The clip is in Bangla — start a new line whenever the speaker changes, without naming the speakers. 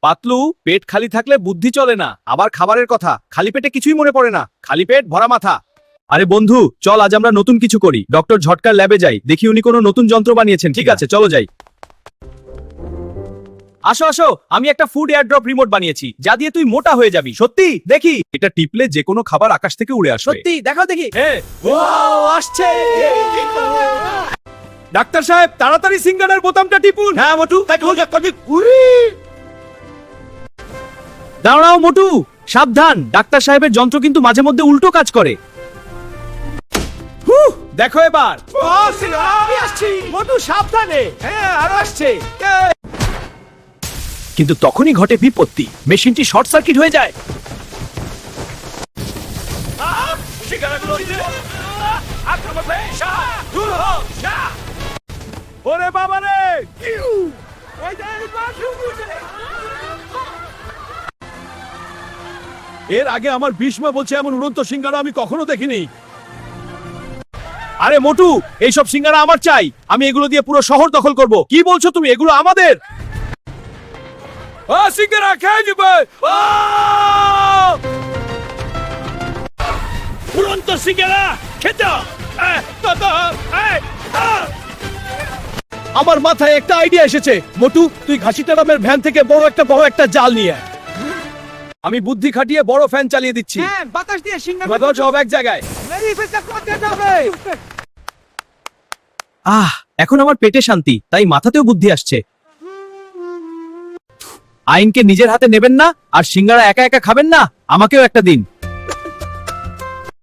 পাতলু, পেট খালি থাকলে বুদ্ধি চলে না। আবার খাবারের কথা, খালি পেটে কিছুই মনে পড়ে না, খালি পেট ভরা মাথা। আরে বন্ধু, চল আজ আমরা নতুন কিছু করি। ডক্টর ঝটকার ল্যাবে যাই, দেখি উনি কোনো নতুন যন্ত্র বানিয়েছেন। ঠিক আছে, চলো যাই। আসো আসো, আমি একটা ফুড এয়ারড্রপ রিমোট বানিয়েছি, যা দিয়ে তুই মোটা হয়ে যাবি। সত্যি? দেখি। এটা টিপলে যে কোনো খাবার আকাশ থেকে উড়ে আসবে।
সত্যি? দেখাও দেখি।
হ্যাঁ, ওয়াও, আসছে। ডাক্তার সাহেব, তাড়াতাড়ি সিঙ্গারার বোতামটা টিপুন।
হ্যাঁ মোটু,
দাঁড়াও মোটু, সাবধান। ডাক্তার সাহেবের যন্ত্র কিন্তু মাঝে মধ্যে উল্টো কাজ করে। দেখো এবার।
আমি আসছি। মোটু সাবধানে। হ্যাঁ, আরো আসছে।
কিন্তু তখনই ঘটে বিপত্তি, মেশিনটি শর্ট সার্কিট হয়ে যায়। ওরে বাবা রে! এর আগে আমার বিস্ময় বলছে এমন উড়ন্ত সিঙ্গারা আমি কখনো দেখিনি। আরে মোটু, এইসব সিঙ্গারা আমার চাই। আমি এগুলো দিয়ে পুরো শহর দখল করব। কি বলছো তুমি? এগুলো আমাদের। সিঙ্গারা খেয়ে যাবে। উড়ন্ত সিঙ্গারা খেতে। আমার মাথায় একটা আইডিয়া এসেছে। মোটু, তুই ঘাসিটারামের ভ্যান থেকে বড় একটা জাল নিয়ে আয়। আমি বুদ্ধি খাটিয়ে বড় ফ্যান চালিয়ে দিচ্ছি।
হ্যাঁ, বাতাস দিয়ে সিঙ্গারা
বাতাস সব এক জায়গায়।
মেরি ফেসা করতে যাবে।
এখন আমার পেটে শান্তি, তাই মাথাতেও বুদ্ধি আসছে। আইনকে নিজের হাতে নেবেন না, আর সিঙ্গারা একা একা খাবেন না, আমাকেও একটা দিন।